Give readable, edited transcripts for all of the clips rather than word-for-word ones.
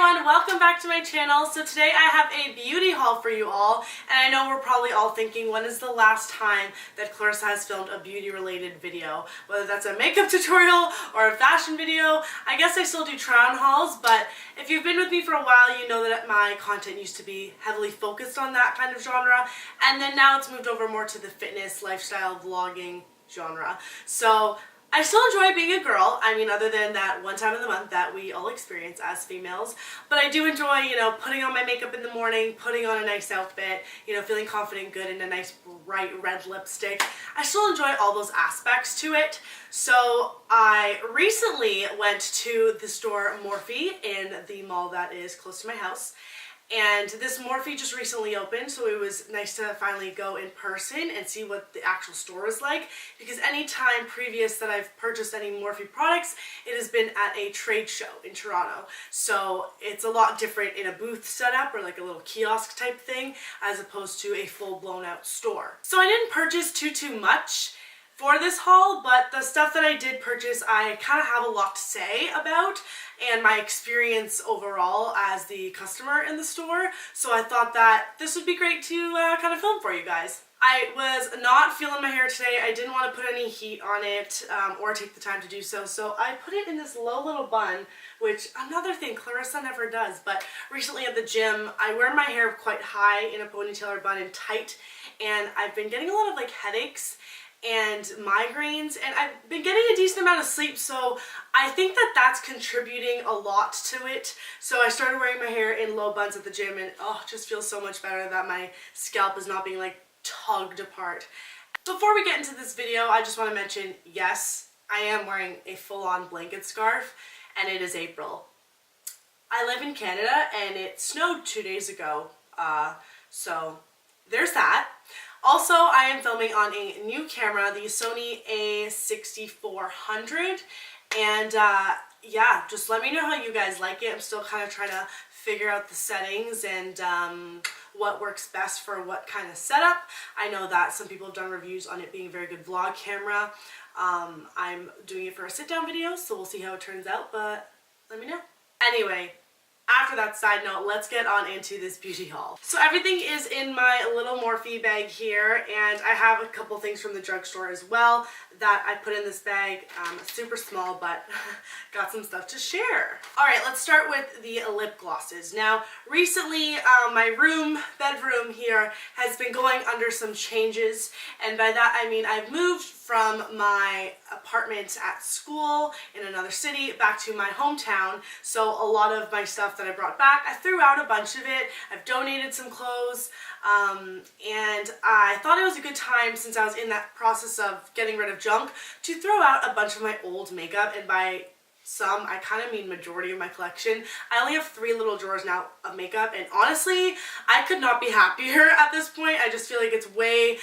everyone, welcome back to my channel. So today I have a beauty haul for you all, and I know we're probably all thinking, when is the last time that Clarissa has filmed a beauty related video? Whether that's a makeup tutorial or a fashion video. I guess I still do try-on hauls, but if you've been with me for a while, you know that my content used to be heavily focused on that kind of genre, and then now it's moved over more to the fitness, lifestyle, vlogging genre. So I still enjoy being a girl, I mean, other than that one time of the month that we all experience as females, but I do enjoy, putting on my makeup in the morning, putting on a nice outfit, feeling confident, good in a nice bright red lipstick. I still enjoy all those aspects to it. So I recently went to the store Morphe in the mall that is close to my house. And this Morphe just recently opened, so it was nice to finally go in person and see what the actual store is like, because any time previous that I've purchased any Morphe products, it has been at a trade show in Toronto. So it's a lot different in a booth setup or like a little kiosk type thing as opposed to a full blown out store. So I didn't purchase too much for this haul, but the stuff that I did purchase I kind of have a lot to say about, and my experience overall as the customer in the store. So I thought that this would be great to kind of film for you guys. I was not feeling my hair today. I didn't want to put any heat on it or take the time to do so. So I put it in this low little bun, which another thing Clarissa never does. But recently at the gym, I wear my hair quite high in a ponytail or bun and tight. And I've been getting a lot of like headaches and migraines, and I've been getting a decent amount of sleep, so I think that that's contributing a lot to it. So I started wearing my hair in low buns at the gym, and oh, it just feels so much better that my scalp is not being like tugged apart. Before we get into this video, I just want to mention, yes, I am wearing a full-on blanket scarf, and it is April. I live in Canada, and it snowed 2 days ago, so there's that. Also, I am filming on a new camera, the Sony A6400, and yeah, just let me know how you guys like it. I'm still kind of trying to figure out the settings and what works best for what kind of setup. I know that some people have done reviews on it being a very good vlog camera. I'm doing it for a sit-down video, so we'll see how it turns out, but let me know. Anyway, after that side note, let's get on into this beauty haul. So everything is in my little Morphe bag here, and I have a couple things from the drugstore as well that I put in this bag. Super small, but got some stuff to share. Alright, let's start with the lip glosses. Now, recently my bedroom here has been going under some changes, and by that I mean I've moved from my apartment at school in another city back to my hometown, so a lot of my stuff that I brought back, I threw out a bunch of it. I've donated some clothes, and I thought it was a good time, since I was in that process of getting rid of junk, to throw out a bunch of my old makeup. And by some, I kind of mean majority of my collection. I only have 3 little drawers now of makeup, and honestly, I could not be happier at this point. I just feel like it's way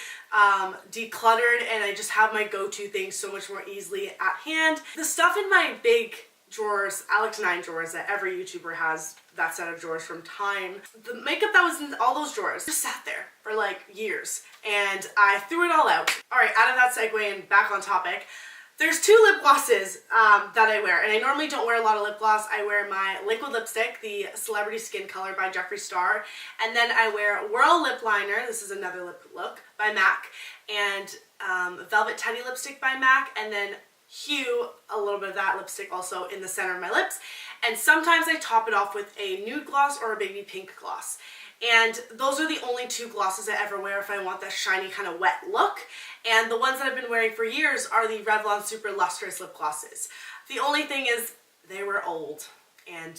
decluttered, and I just have my go-to things so much more easily at hand. The stuff in my big drawers, Alex 9 drawers, that every YouTuber has that set of drawers from time. The makeup that was in all those drawers just sat there for like years, and I threw it all out. Alright, out of that segue and back on topic. There's 2 lip glosses that I wear, and I normally don't wear a lot of lip gloss. I wear my liquid lipstick, the Celebrity Skin Color by Jeffree Star, and then I wear Whirl lip liner, this is another lip look, by MAC, and Velvet Teddy lipstick by MAC, and then Hue, a little bit of that lipstick also in the center of my lips. And sometimes I top it off with a nude gloss or a baby pink gloss. And those are the only 2 glosses I ever wear if I want that shiny kind of wet look. And the ones that I've been wearing for years are the Revlon Super Lustrous lip glosses. The only thing is they were old and,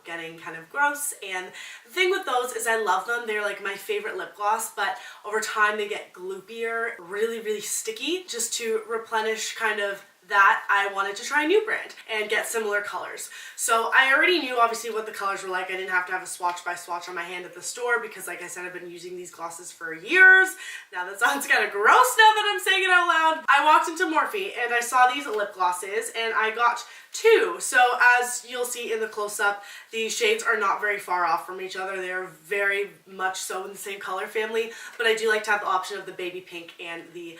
getting kind of gross. And the thing with those is I love them. They're like my favorite lip gloss, but over time they get gloopier, really sticky. Just to replenish kind of that, I wanted to try a new brand and get similar colors. So I already knew obviously what the colors were like. I didn't have to have a swatch by swatch on my hand at the store, because like I said, I've been using these glosses for years. Now that sounds kind of gross now that I'm saying it out loud. I walked into Morphe and I saw these lip glosses, and I got 2. So as you'll see in the close-up, the shades are not very far off from each other. They're very much so in the same color family, but I do like to have the option of the baby pink and the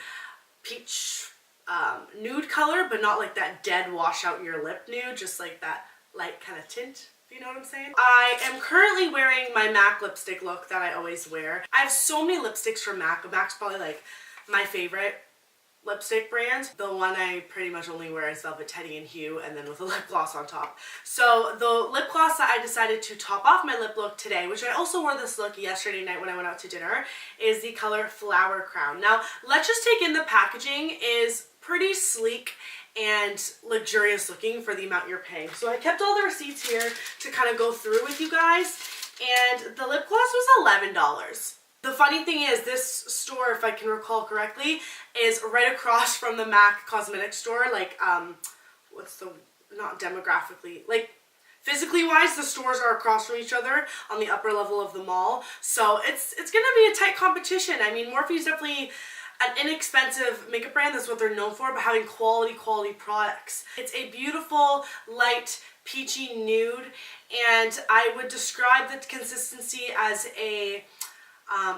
peach nude color, but not like that dead wash out your lip nude, just like that light kind of tint. You know what I'm saying? I am currently wearing my MAC lipstick look that I always wear. I have so many lipsticks from MAC. MAC's probably like my favorite lipstick brand. The one I pretty much only wear is Velvet Teddy and Hue, and then with a lip gloss on top. So the lip gloss that I decided to top off my lip look today, which I also wore this look yesterday night when I went out to dinner, is the color Flower Crown. Now let's just take in the packaging is pretty sleek and luxurious looking for the amount you're paying. So I kept all the receipts here to kind of go through with you guys, and the lip gloss was $11. The funny thing is, this store, if I can recall correctly, is right across from the MAC cosmetics store. Like, not demographically, like physically wise, the stores are across from each other on the upper level of the mall. So it's gonna be a tight competition. I mean, Morphe is definitely an inexpensive makeup brand. That's what they're known for, but having quality products. It's a beautiful, light, peachy nude, and I would describe the consistency as a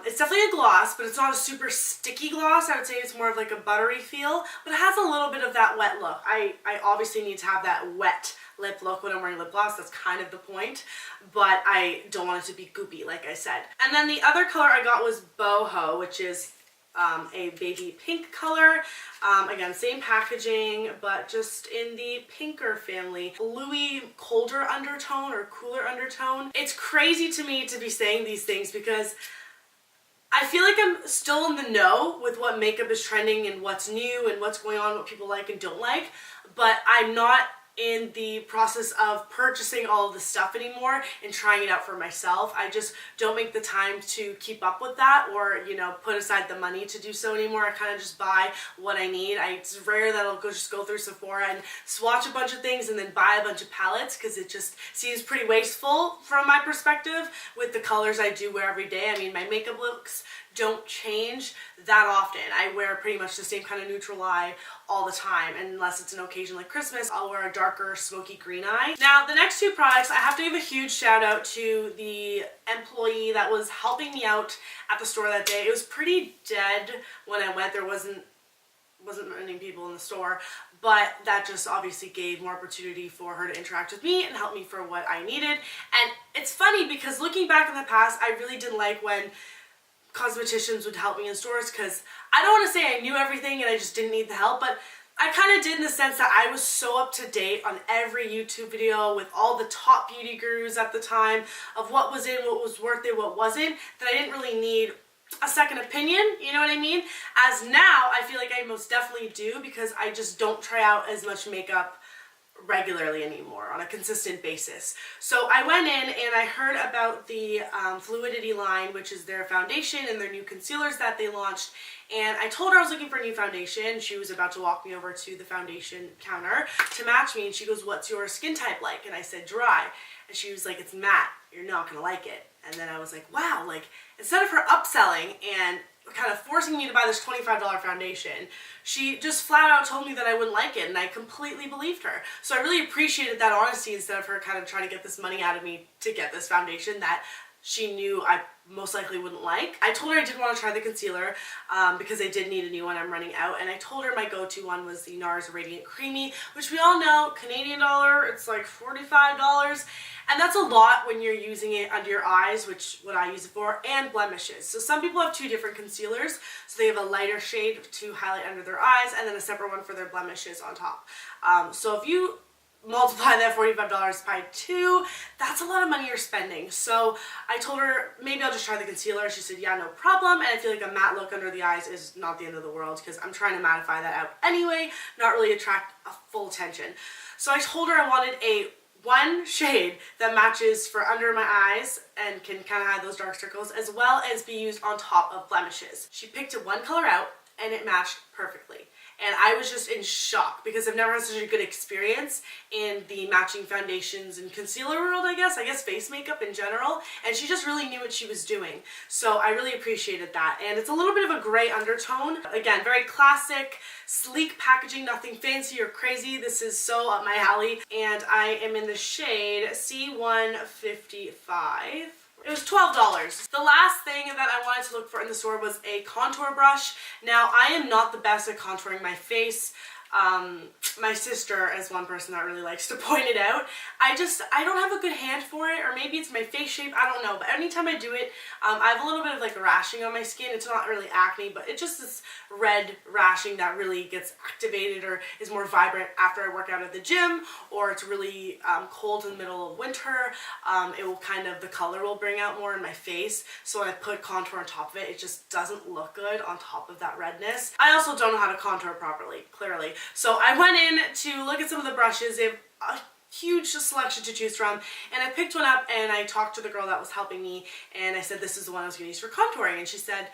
it's definitely a gloss, but it's not a super sticky gloss. I would say it's more of like a buttery feel, but it has a little bit of that wet look. I obviously need to have that wet lip look when I'm wearing lip gloss. That's kind of the point, but I don't want it to be goopy, like I said. And then the other color I got was Boho, which is a baby pink color. Again, same packaging, but just in the pinker family. Bluey, colder undertone or cooler undertone. It's crazy to me to be saying these things because I feel like I'm still in the know with what makeup is trending and what's new and what's going on, what people like and don't like, but I'm not in the process of purchasing all of the stuff anymore and trying it out for myself. I just don't make the time to keep up with that, or, you know, put aside the money to do so anymore. I kind of just buy what I need. It's rare that I'll just go through Sephora and swatch a bunch of things and then buy a bunch of palettes, because it just seems pretty wasteful from my perspective with the colors I do wear every day. I mean, my makeup looks don't change that often. I wear pretty much the same kind of neutral eye all the time, and unless it's an occasion like Christmas, I'll wear a darker smoky green eye. Now the next two products, I have to give a huge shout out to the employee that was helping me out at the store that day. It was pretty dead when I went. There wasn't many people in the store, but that just obviously gave more opportunity for her to interact with me and help me for what I needed. And it's funny because looking back in the past, I really didn't like when cosmeticians would help me in stores, because I don't want to say I knew everything and I just didn't need the help, but I kind of did, in the sense that I was so up to date on every YouTube video with all the top beauty gurus at the time of what was in, what was worth it, what wasn't, that I didn't really need a second opinion, you know what I mean? As now, I feel like I most definitely do, because I just don't try out as much makeup regularly anymore on a consistent basis. So I went in and I heard about the Fluidity line, which is their foundation and their new concealers that they launched, and I told her I was looking for a new foundation. She was about to walk me over to the foundation counter to match me, and she goes, "What's your skin type like?" And I said, "Dry." And she was like, "It's matte, you're not gonna like it." And then I was like, wow, like, instead of her upselling and kind of forcing me to buy this $25 foundation, she just flat out told me that I wouldn't like it, and I completely believed her. So I really appreciated that honesty, instead of her kind of trying to get this money out of me to get this foundation that she knew I most likely wouldn't like. I told her I did want to try the concealer because I did need a new one. I'm running out, and I told her my go-to one was the NARS Radiant Creamy, which we all know, Canadian dollar, it's like $45. And that's a lot when you're using it under your eyes, which what I use it for, and blemishes. So some people have two different concealers. So they have a lighter shade to highlight under their eyes, and then a separate one for their blemishes on top. So if you multiply that $45 by 2, that's a lot of money you're spending. So I told her maybe I'll just try the concealer. She said, yeah, no problem. And I feel like a matte look under the eyes is not the end of the world, because I'm trying to mattify that out anyway, not really attract a full attention. So I told her I wanted one shade that matches for under my eyes and can kind of hide those dark circles, as well as be used on top of blemishes. She picked one color out and it matched perfectly. And I was just in shock, because I've never had such a good experience in the matching foundations and concealer world, I guess face makeup in general, and she just really knew what she was doing. So I really appreciated that. And it's a little bit of a gray undertone. Again, very classic, sleek packaging, nothing fancy or crazy. This is so up my alley, and I am in the shade C155. It was $12. The last thing that I wanted to look for in the store was a contour brush. Now, I am not the best at contouring my face. My sister is one person that really likes to point it out. I don't have a good hand for it, or maybe it's my face shape, I don't know, but anytime I do it, I have a little bit of like rashing on my skin. It's not really acne, but it's just this red rashing that really gets activated or is more vibrant after I work out at the gym, or it's really cold in the middle of winter. It will the color will bring out more in my face, so when I put contour on top of it, it just doesn't look good on top of that redness. I also don't know how to contour properly, clearly. So I went in to look at some of the brushes. They have a huge selection to choose from, and I picked one up and I talked to the girl that was helping me, and I said this is the one I was going to use for contouring, and she said,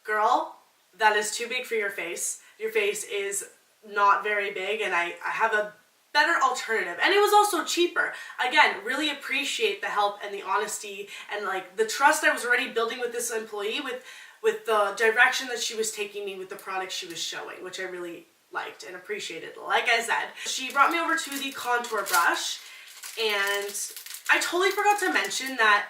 girl, that is too big for your face. Your face is not very big, and I have a better alternative. And it was also cheaper. Again, really appreciate the help and the honesty and like the trust I was already building with this employee, with the direction that she was taking me with the products she was showing, which I really liked and appreciated. Like I said, she brought me over to the contour brush, and I totally forgot to mention that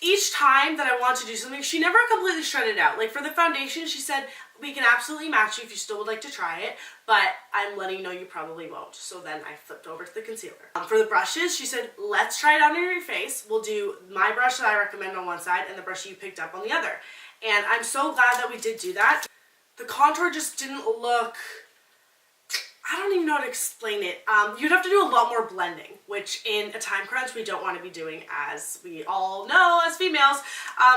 each time that I want to do something, she never completely shredded out. Like for the foundation, she said, we can absolutely match you if you still would like to try it, but I'm letting you know you probably won't. So then I flipped over to the concealer. For the brushes, she said, let's try it under your face. We'll do my brush that I recommend on one side and the brush you picked up on the other. And I'm so glad that we did do that. The contour just didn't look, I don't even know how to explain it. You'd have to do a lot more blending, which in a time crunch we don't want to be doing, as we all know as females.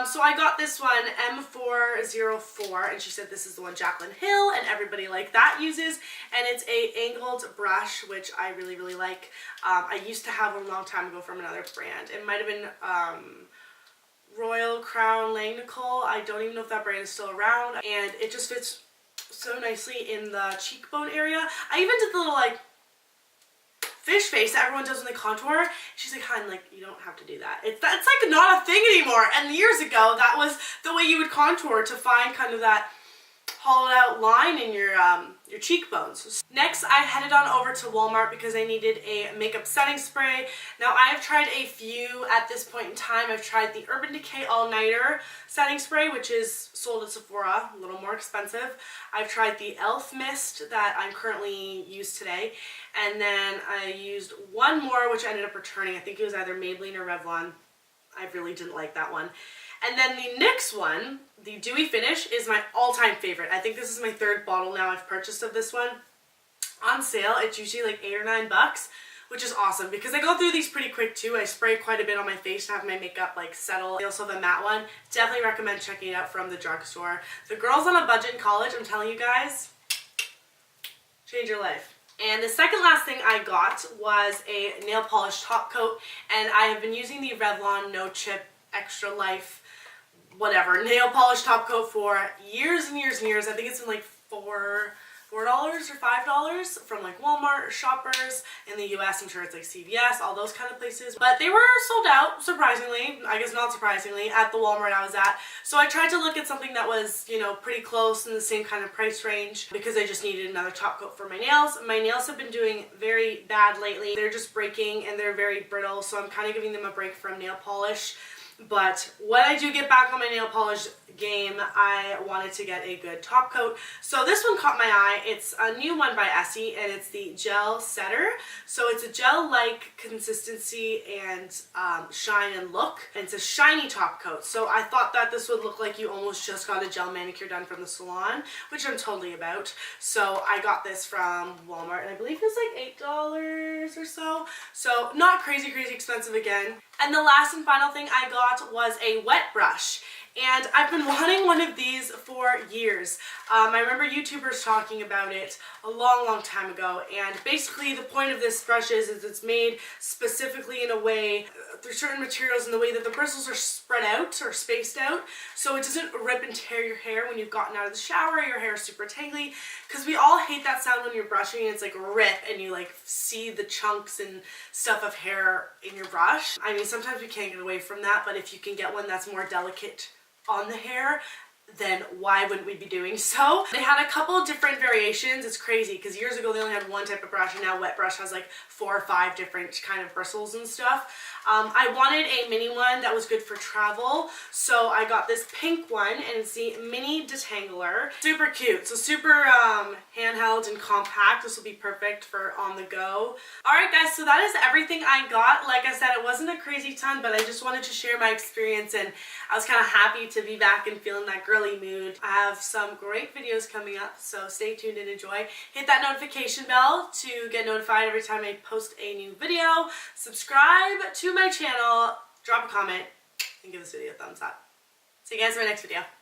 So I got this one, M404, and she said this is the one Jaclyn Hill and everybody like that uses, and it's a angled brush, which I really, really like. I used to have one a long time ago from another brand. It might have been Royal Crown Langnickel. I don't even know if that brand is still around, and it just fits so nicely in the cheekbone area. I even did the little like fish face that everyone does when they contour. She's like, hun, like you don't have to do that. That's like not a thing anymore. And years ago, that was the way you would contour to find kind of that hollowed out line in your cheekbones. Next, I headed on over to Walmart because I needed a makeup setting spray. Now, I have tried a few at this point in time. I've tried the Urban Decay All Nighter setting spray, which is sold at Sephora, a little more expensive. I've tried the e.l.f. mist that I'm currently used today, and then I used one more, which I ended up returning. I think it was either Maybelline or Revlon. I really didn't like that one. And then the next one, the Dewy Finish, is my all-time favorite. I think this is my third bottle now I've purchased of this one. On sale, it's usually like $8 or $9, which is awesome because I go through these pretty quick too. I spray quite a bit on my face to have my makeup like settle. I also have a matte one. Definitely recommend checking it out from the drugstore. The girls on a budget in college, I'm telling you guys, change your life. And the second last thing I got was a nail polish top coat, and I have been using the Revlon No Chip Extra Life whatever nail polish top coat for years and years and years. I think it's been like $4 or $5 from like Walmart or Shoppers. In the US, I'm sure it's like CVS, all those kind of places. But they were sold out, surprisingly, I guess not surprisingly, at the Walmart I was at. So I tried to look at something that was, you know, pretty close in the same kind of price range because I just needed another top coat for my nails. My nails have been doing very bad lately. They're just breaking and they're very brittle, so I'm kind of giving them a break from nail polish. But when I do get back on my nail polish game, I wanted to get a good top coat. So this one caught my eye. It's a new one by Essie, and it's the Gel Setter. So it's a gel-like consistency and shine and look. And it's a shiny top coat. So I thought that this would look like you almost just got a gel manicure done from the salon, which I'm totally about. So I got this from Walmart, and I believe it was like $8 or so. So not crazy, crazy expensive again. And the last and final thing I got was a wet brush. And I've been wanting one of these for years. I remember YouTubers talking about it a long, long time ago. And basically the point of this brush is it's made specifically in a way through certain materials in the way that the bristles are spread out or spaced out. So it doesn't rip and tear your hair when you've gotten out of the shower, your hair is super tangly. Because we all hate that sound when you're brushing and it's like rip and you like see the chunks and stuff of hair in your brush. I mean, sometimes we can't get away from that, but if you can get one that's more delicate on the hair, then why wouldn't we be doing so? They had a couple different variations. It's crazy because years ago they only had one type of brush, and now Wet Brush has like 4 or 5 different kind of bristles and stuff. I wanted a mini one that was good for travel, so I got this pink one, and it's the mini detangler. Super cute, so super handheld and compact. This will be perfect for on the go. Alright guys, so that is everything I got. Like I said, it wasn't a crazy ton, but I just wanted to share my experience, and I was kind of happy to be back and feeling that girly mood. I have some great videos coming up, so stay tuned and enjoy. Hit that notification bell to get notified every time I post a new video. Subscribe to my channel, drop a comment, and give this video a thumbs up. See you guys in my next video.